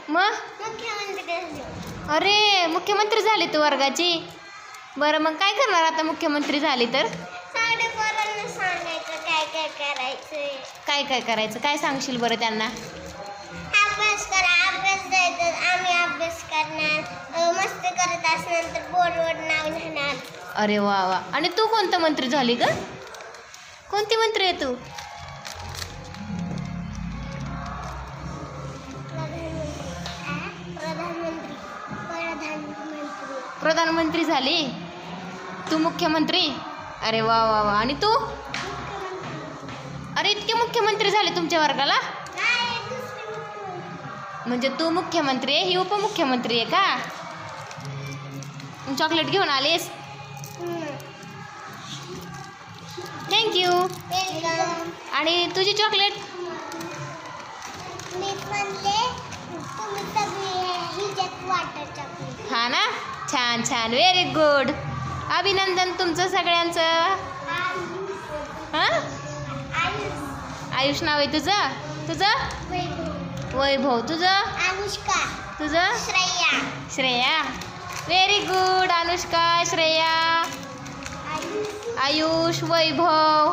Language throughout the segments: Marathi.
मग अरे मुख्यमंत्री झाली तू वर्गाची. बरं मग काय करणार आता मुख्यमंत्री झाली तर? सांगायचं काय काय करायचंय. काय काय करायचं काय सांगशील बरं त्यांना? अभ्यास करा, अभ्यास द्यायचं, आम्ही अभ्यास करणार, मस्ती करत असल्यानंतर बोर्डवर नाव लिहिणार. अरे वा वा. आणि तू कोणतं मंत्री झाली ग? कोणती मंत्री आहे तू? प्रधानमंत्री झाली तू. मुख्यमंत्री. अरे वा वा वा. आणि तू? अरे इतके मुख्यमंत्री झाले तुमच्या वर्गाला? म्हणजे तू मुख्यमंत्री आहे, ही उपमुख्यमंत्री आहे का? चॉकलेट घेऊन आलीस? थँक्यू. आणि तुझी चॉकलेट? हा ना. छान छान. Very good. अभिनंदन तुमचं सगळ्यांचं. हां आयुष नाव आहे तुझं? तुझं वैभव. तुझं? अनुष्का. तुझं? श्रेया. श्रेया. Very good. अनुष्का, श्रेया, आयुष, वैभव.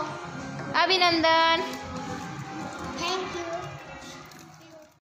अभिनंदन.